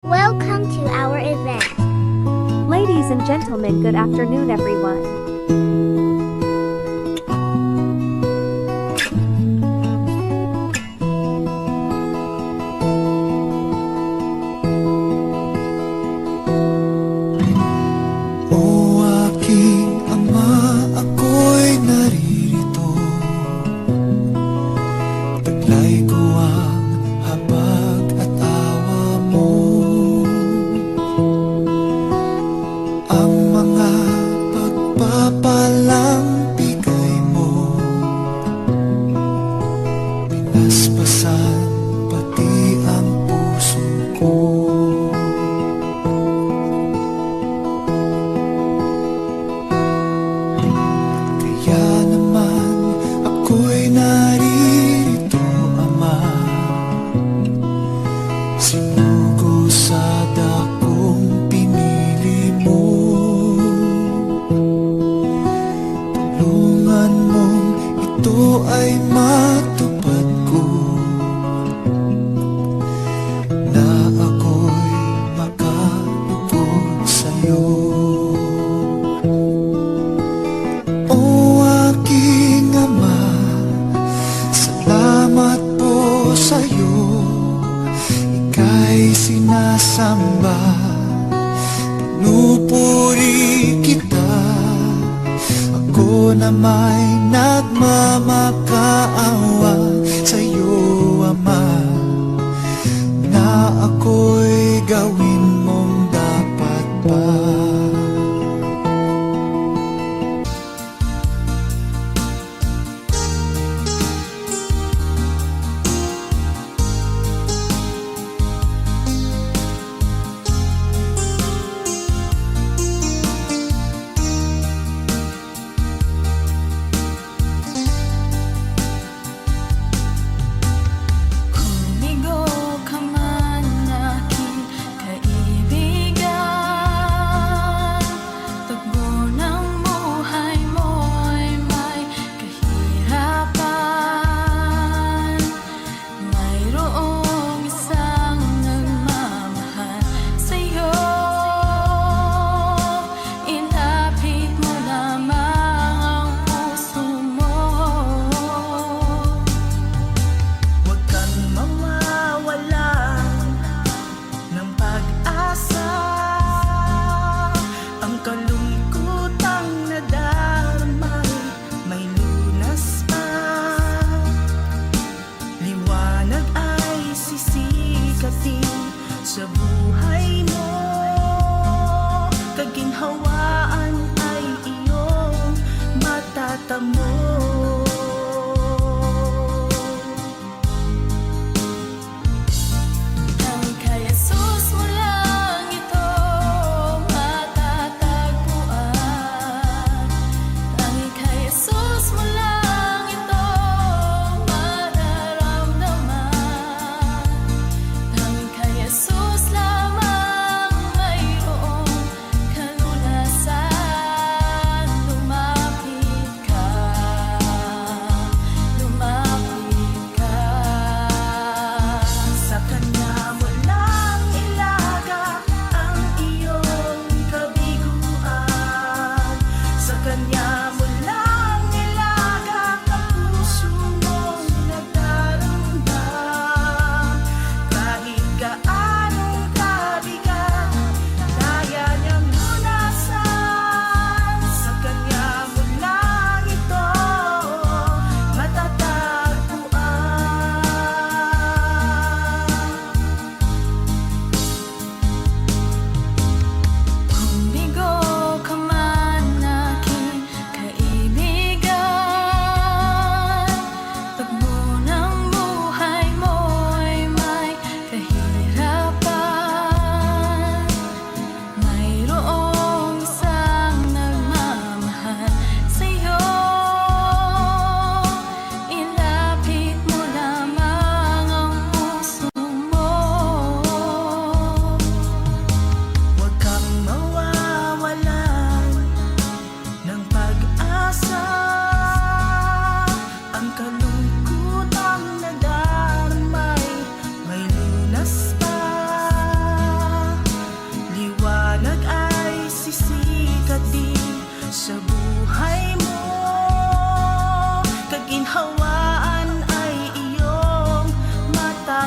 Welcome to our event. Ladies and gentlemen, good afternoon everyone. O aking Ama, ako'y naririto. Taglay ko ang habag at awa mo. Ang mga pagpapalang bigay mo, pinaspasan pati ang puso ko. Kaya naman ako'y naririto, Ama. Sinugo sa dakong pinili mo. Tulungan mong ito ay matupad ko, na ako'y makalugod sa'yo. O aking Ama, salamat po sa'yo. Ika'y sinasamba, pinupuri kita. Ako na may nagmamakaawa sa'yo, Ama, na ako'y gawin mong dapat pa. Kumigo ka man aking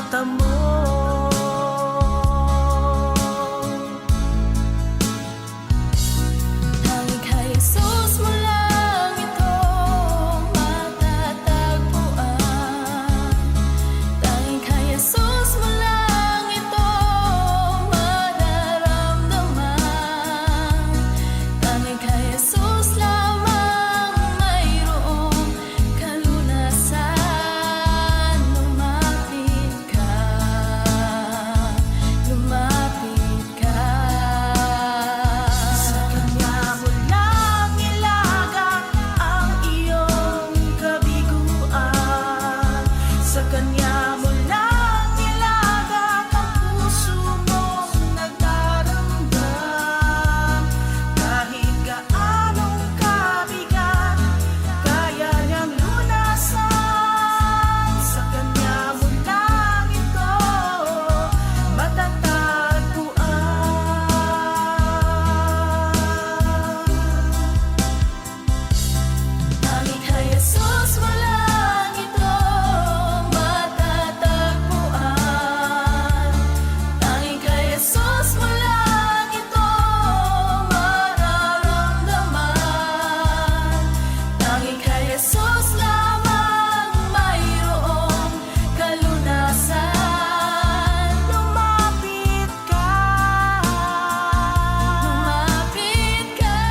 mata mo. Tanging kay Jesus mo lang ito matatagpuan. Tanging kay Jesus mo lang ito mararamdaman. Tanging kay Jesus lamang mayroong kalunasan. Lumapit ka, lumapit ka. Sa Kanya mo lang ilaga ang iyong kabiguan. Sa Kanya mo lang ilaga ang puso mong nagdaramdam. Kahit gaanong kabigat, kaya niyang lunasan. Sa Kanya mo lang ito matatagpuan. Tanging kay Jesus mo lang ito matatagpuan. Tanging kay Jesus mo lang ito mararamdaman. Tanging kay Jesus lamang mayroong kalunasan. Lumapit ka, lumapit ka.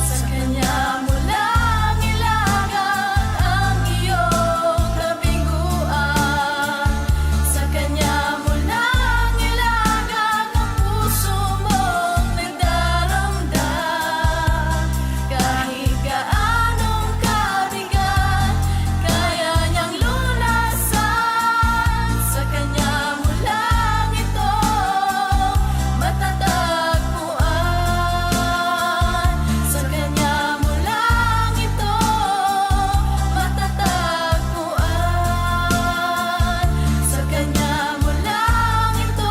Sa Kanya mo lang ilaga ang iyong kabiguan. Sa Kanya mo lang ilaga ang puso mong nagdaramdam. Kahit gaanong kabigat, kaya niyang lunasan. Sa Kanya mo lang ito matatagpuan. Sa Kanya mo lang ito matatagpuan. Sa Kanya mo lang ito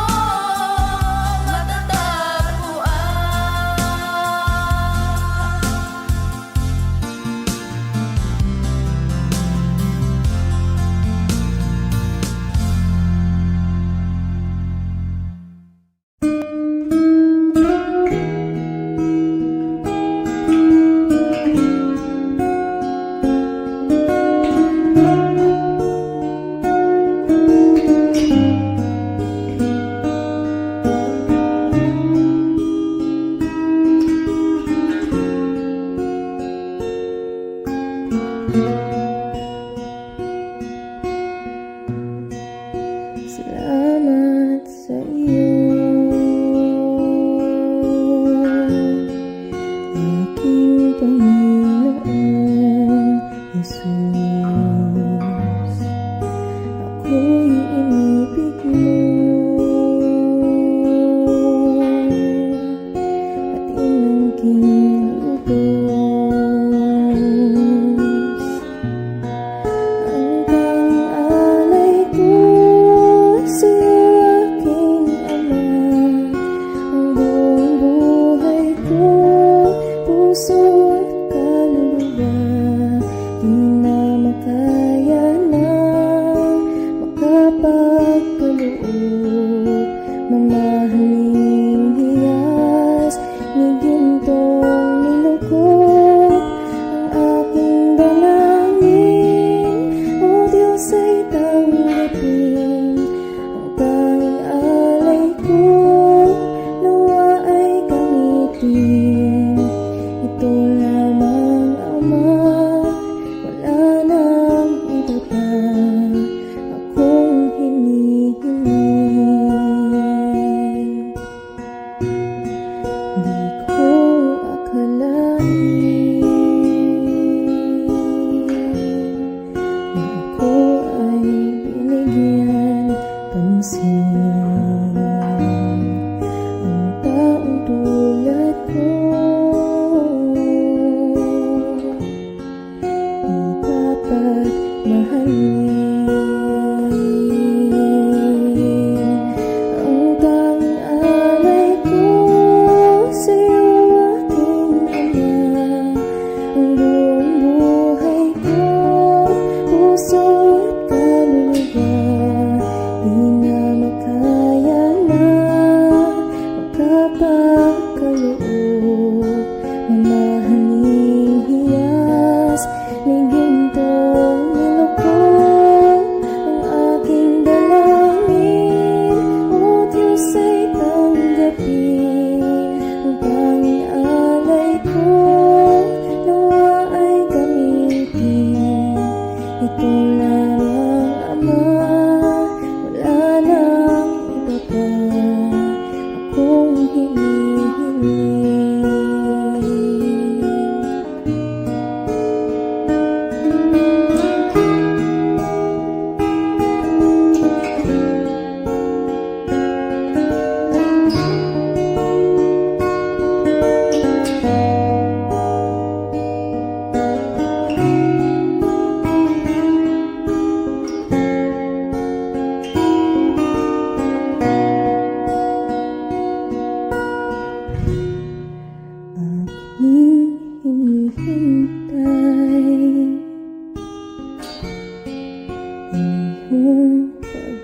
Salamat sa iyo, aking Panginoon Jesus. Ako'y inibig mo at inangking lubos. Ang pang-alay ko sa'yo, aking Ama, ang buong buhay ko, puso at kaluluwa, di na makaya na makapagkaloob. Mamahaling hiyas ni gintong nilugod ang aking dalangin. O Diyos ay tanggapin ang tanging alay ko, nawa ay gamitin. Ito lamang, Ama, wala nang iba pa akong hinihiling. Di ko akalain na ako ay binigyan pansin. Ang taong tulad ko di dapat mahalin. Ang tanging alay ko sa'yo, aking Ama, ang buong buhay ko, puso at kaluluwa,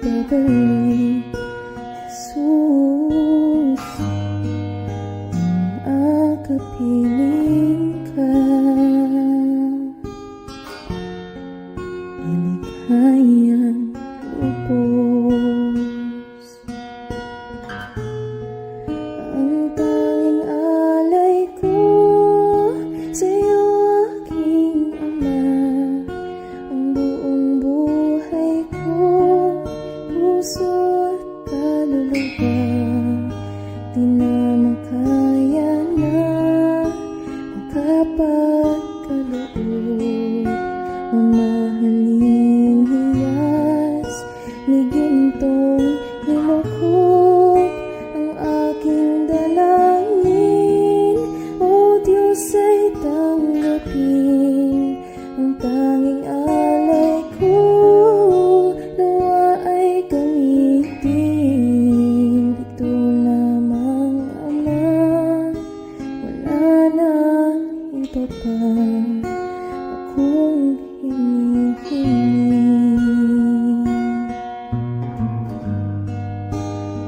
babalik, Jesus. Akapiling ka, nilikhayan lubos. Ang tanging alay ko sa'yo, aking Ama. Ang buong buhay ko, puso at kaluluwa, di na makaya na makapagkaloob. Mamahaling hiyas ni gintong nilukot ang aking dalangin. O Diyos ay tanggapin ang tanging alay ko, nawa ay gamitin. Ito lamang, Ama, wala nang iba pa akong hinihiling.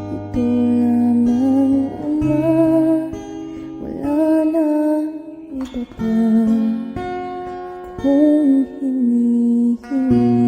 Ito lamang, Ama, wala nang iba pa akong hinihiling.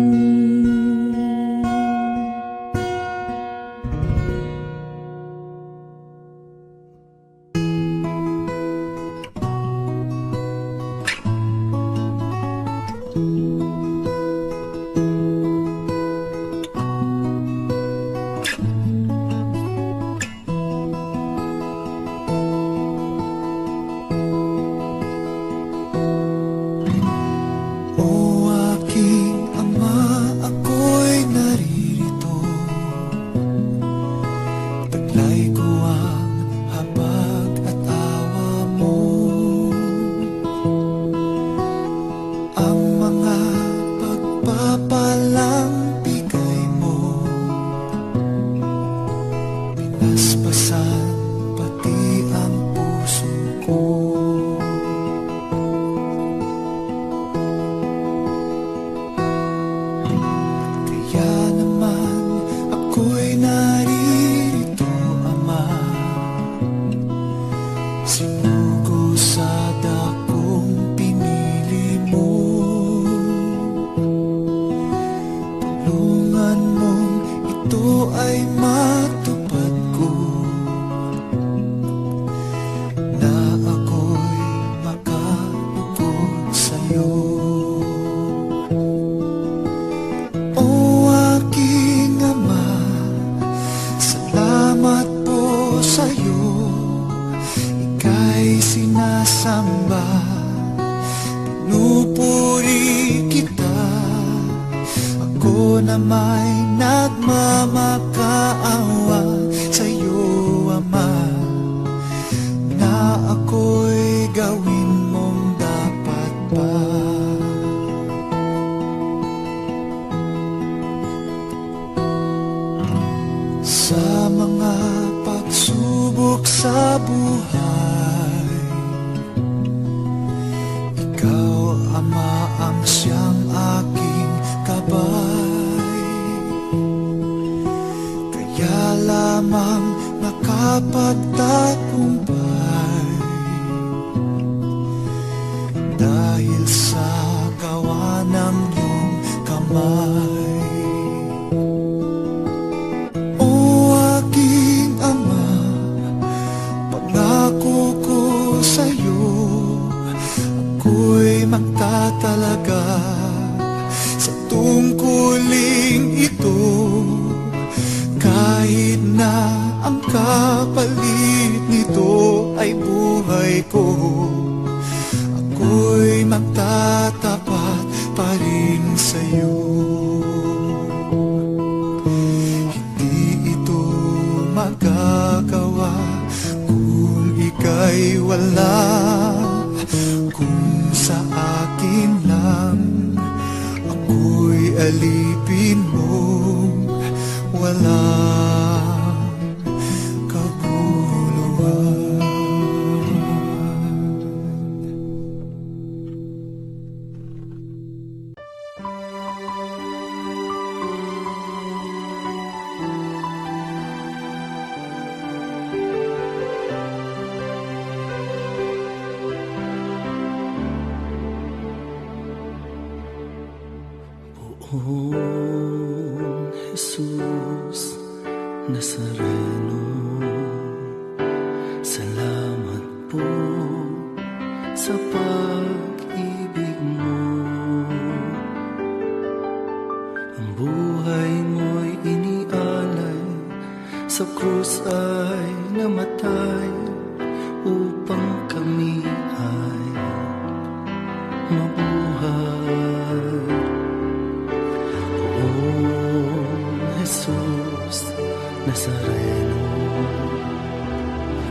O aking Ama, ako'y naririto. Taglay ko ang habag at awa mo. Ang mga pagpapalang bigay mo, pinaspasan pati ang puso ko. Kaya naman ako'y naririto, Ama. Sinugo sa dakong pinili mo. Tulungan mong ito ay matupad ko, na ako'y makalugod sa'yo. O aking Ama, salamat po sa'yo. Ika'y sinasamba, pinupuri kita. Ako na may nagmamakaawa sa'yo, Ama, na ako'y gawin mong dapat pa. Sa mga pagsubok sa buhay, ikaw, Ama, ang siyang aking gabay. Kaya lamang nakapagtagumpay, dahil sa gawa ng iyong kamay. O aking Ama, pangako ko sa'yo, ako'y magtatalaga sa tungkuling ito. Kahit na ang kapalit nito ay buhay ko, ako'y magtatapat pa rin sa'yo. Hindi ito magagawa kung ika'y wala. Kung sa akin lang ako'y alipin mo, walang kabuluhan. Jesus Nazareno, salamat po sa pag-ibig mo. Ang buhay mo'y inialay, sa krus ay namatay, upang kami ay mabuhay. Poong Jesus Nazareno,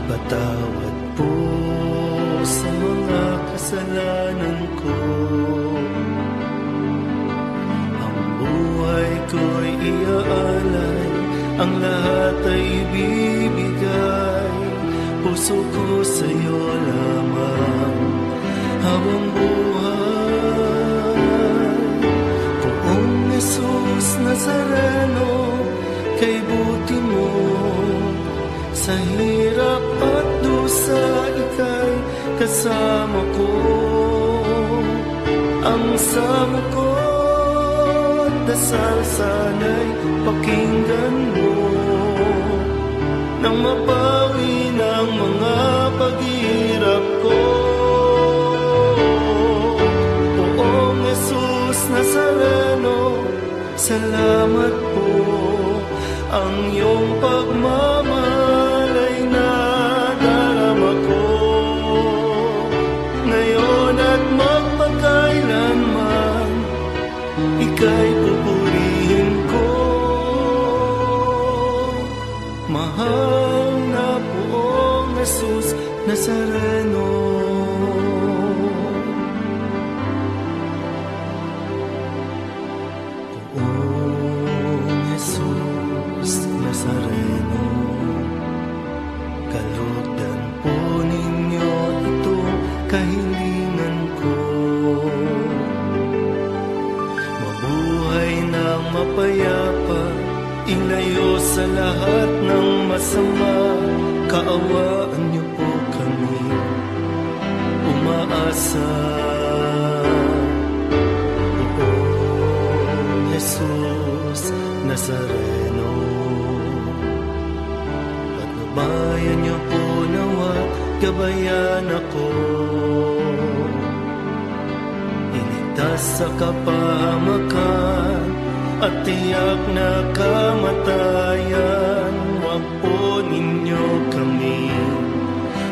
patawad po sa mga kasalanan ko. Ang buhay ko'y iaalay, ang lahat ay ibibigay, puso ko sa'yo lamang habang buhay. Poong Jesus Nazareno, kay buti mo, sa hirap at dusa ika'y kasama ko. Ang samo ko, dasal sana'y pakinggan mo, nang mapawi ng mga paghihirap ko. Poong Jesus Nazareno, salamat po, ang iyong pagmamahal ay nadarama ko, ngayon at magpakailanman, ika'y pupurihin ko. Mahal na Poong Jesus Nazareno, Poong Jesus Nazareno, kalugdan po ninyo itong kahilingan ko. Mabuhay ng mapayapa, ilayo sa lahat ng masama, kaawaan niyo po kami umaasa. Poong Jesus Nazareno, patnubayan niyo po nawa, gabayan ako, iligtas sa kapahamakan at tiyak na kamatayan. Huwag po ninyo kami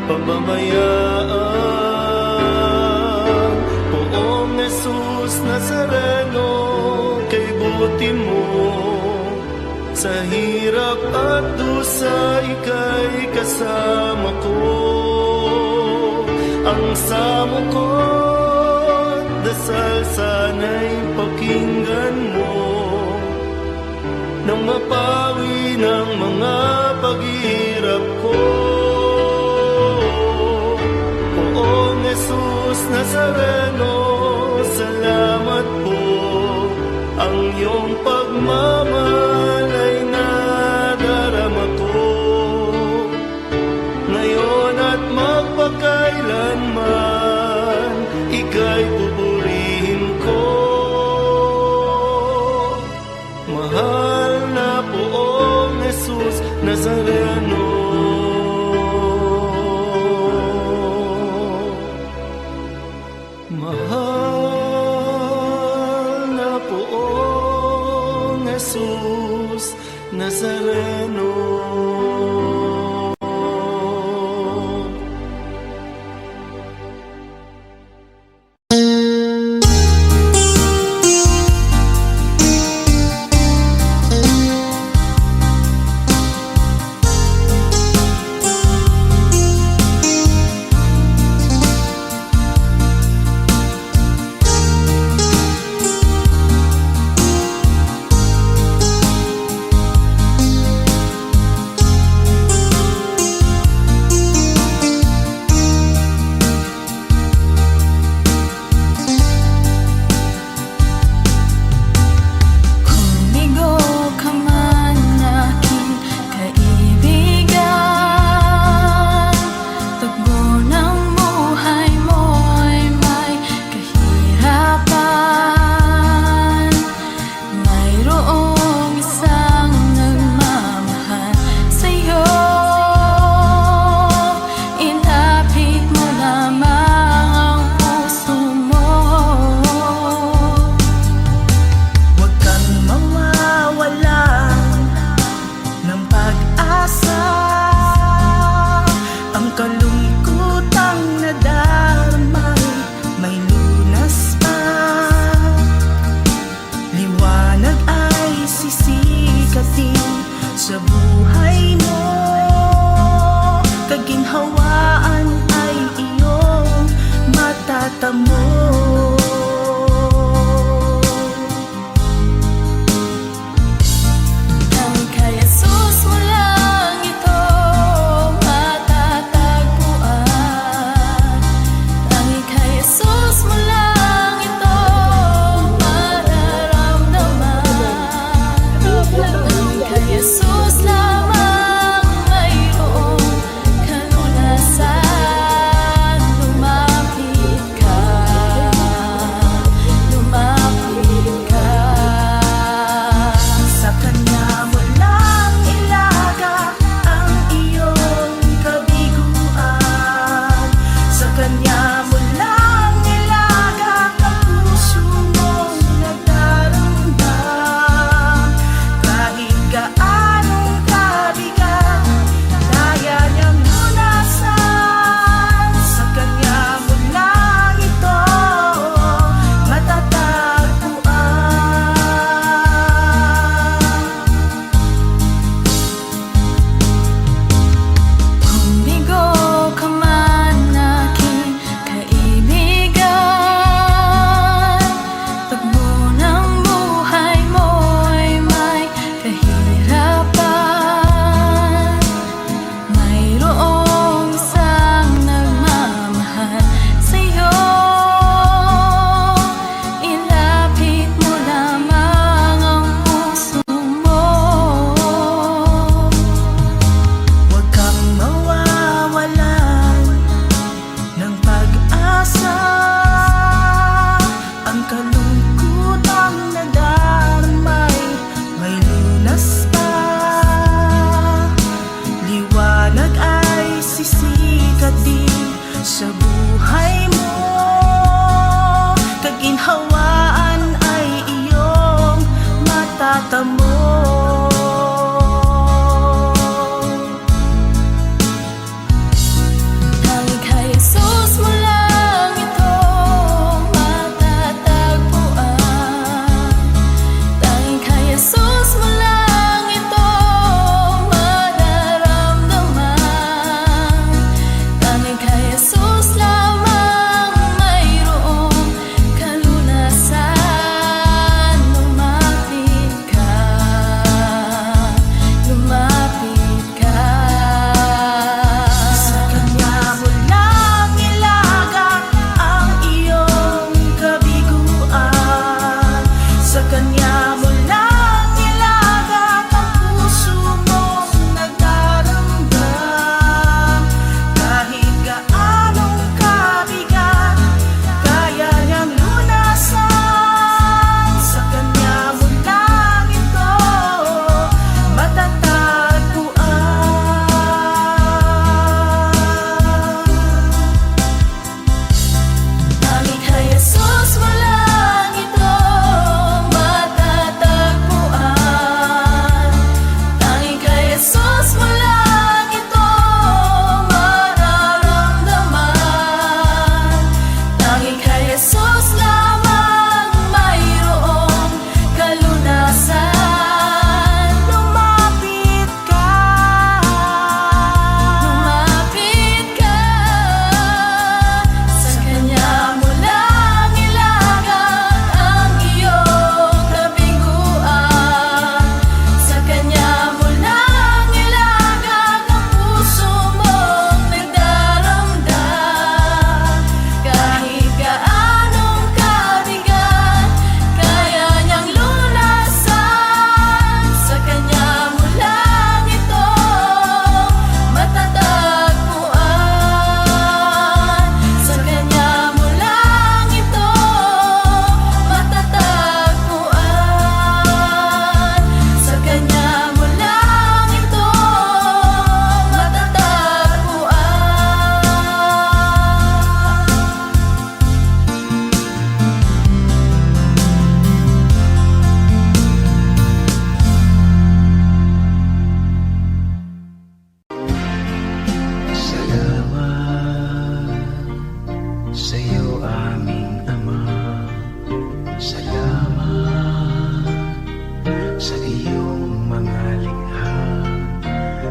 pababayaan. Poong Jesus Nazareno, kay buti mo, sa hirap at dusa ika'y kasama ko. Ang samo ko, dasal sana'y pakinggan mo, nang mapawi ng mga paghihirap ko. Poong Jesus Nazareno, salamat po, ang iyong pagmamahal ay nadarama ko, ngayon at magpakailanman, ika'y pupurihin ko. Mahal na Poong Jesus Nazareno, mahal na Poong Jesus Nazareno.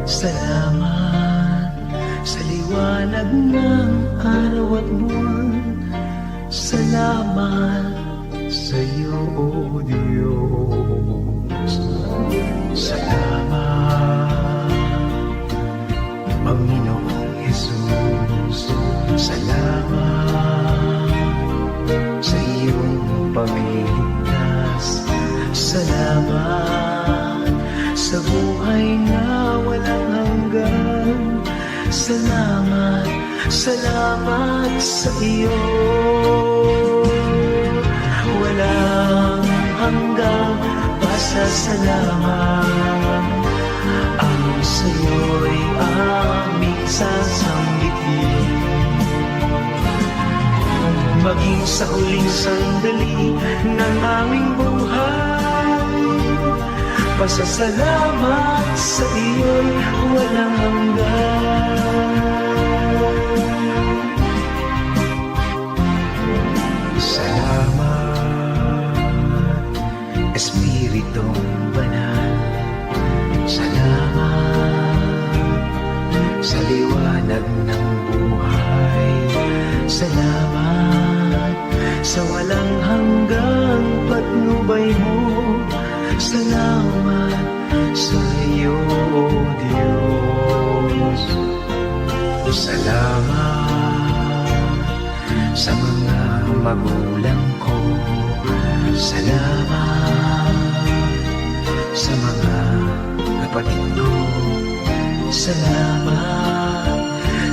Salamat sa liwanag ng araw at buwan. Salamat sa iyo, O Diyos. Salamat, Panginoong Jesus. Salamat sa iyong pagliligtas. Salamat sa buhay na walang hanggan. Salamat, salamat sa iyo. Walang hanggang pasasalamat. Ang sa'yo'y aming sasambitin. Maging sa huling sandali ng aming buhay, pasasalamat sa iyo'y walang hanggan. Salamat, Espiritong Banal. Salamat sa liwanag ng buhay. Salamat sa walang hanggang patnubay mo. Salamat sa iyo, O Diyos. Salamat sa mga magulang ko. Salamat sa mga kapatid ko. Salamat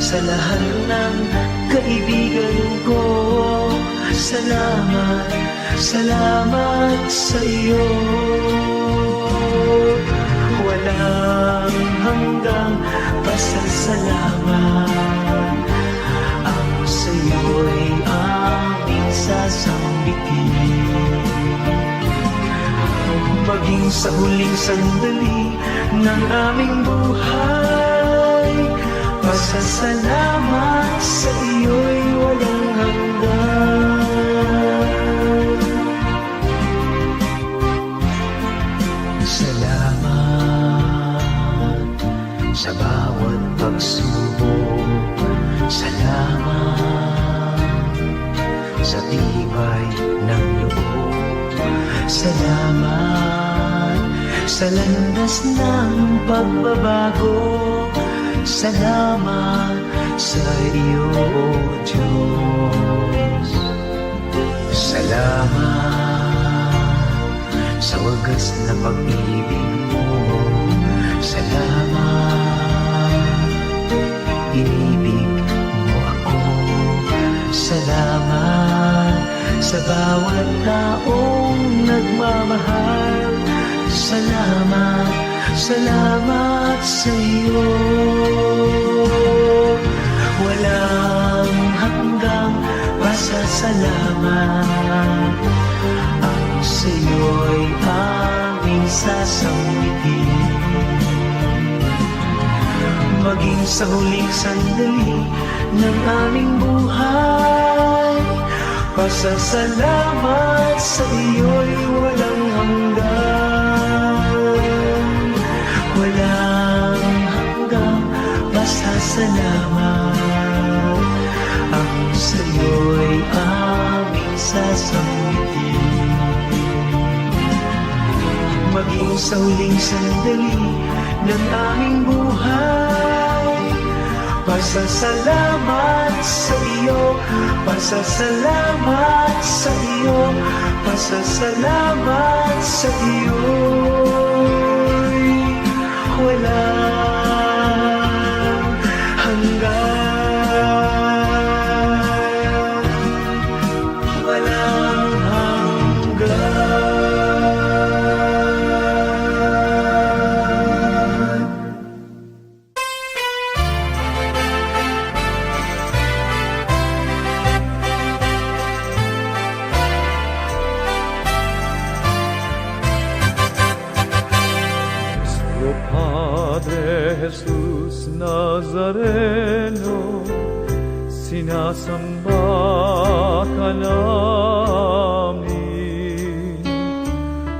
sa lahat ng kaibigan ko. Salamat, salamat sa iyo. Walang hanggang pasasalamat. Ang sa iyo'y aming sasambitin. Maging sa huling sandali ng aming buhay, pasasalamat sa iyo'y walang hanggan. Salamat sa bawat pagsubok. Salamat sa tibay ng loob. Salamat sa landas ng pagbabago. Salamat sa iyo, O Diyos. Salamat sa wagas na pag-ibig mo. Salamat, inibig mo ako. Salamat sa bawat taong nagmamahal. Salamat, salamat sa iyo. Walang hanggang pasasalamat. Ang sa iyo'y aming sasambitin. Maging sa huling sandali ng aming buhay, pasasalamat sa iyo'y walang hanggan. Walang hanggang pasasalamat. Ang sa iyo'y aming sasambitin. Maging sa huling sandali ng aming buhay, pasasalamat sa iyo, pasasalamat sa iyo, pasasalamat sa iyo. Walang hanggan, walang hanggan. Padre Jesus Nazareno, sinasamba ka namin,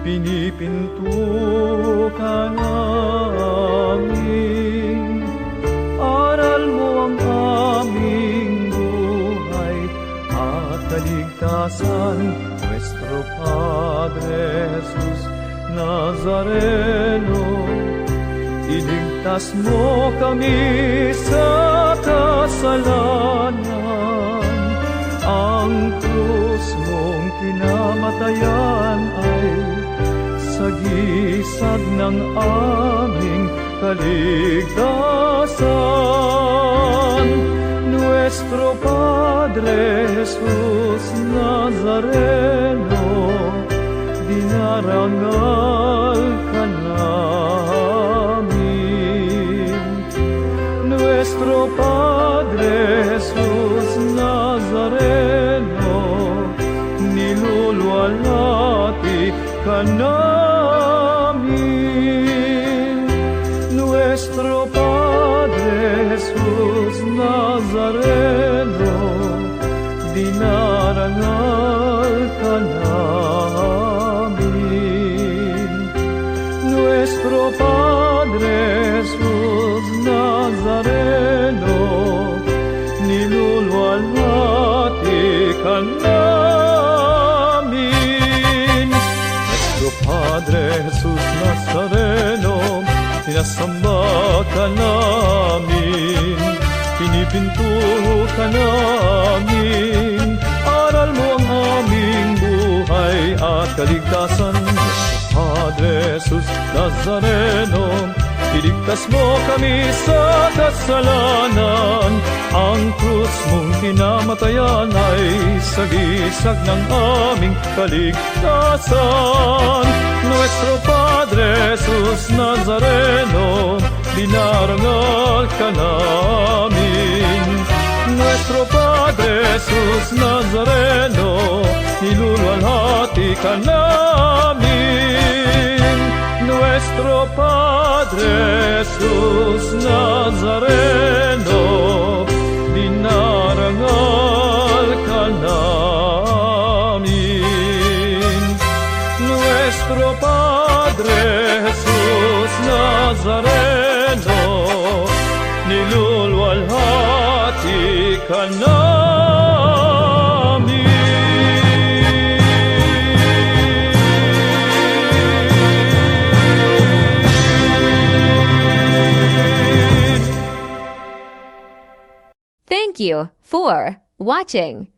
pinipinto ka namin, Iligtas mo kami sa kasalanan. Ang krus mong kinamatayan ay sagisag ng aming kaligtasan. Nuestro Padre Jesus Nazareno, dinarangal ka namin. Nuestro Padre Jesus Nazareno, niluluwalhati ka namin. Nuestro Padre Jesus Nazareno, dinarangal ka namin. Nuestro Padre Jesus Nazareno, niluluwalhati ka namin. Nuestro Padre Jesus Nazareno, sinasamba ka namin, pinipinto ka namin. Aral mo ang aming buhay at kaligtasan. Padre Jesus Nazareno, iligtas mo kami sa kasalanan. Ang krus mong kinamatayan ay sagisag ng aming kaligtasan. Nuestro Padre Jesus Nazareno, dinarangal ka namin. Nuestro Padre Jesus Nazareno, niluluwalhati ka namin. Nuestro Padre Jesus Nazareno, dinarangal ka namin. Nuestro Padre Jesus Nazareno, niluluwalhati ka namin. Thank you for watching.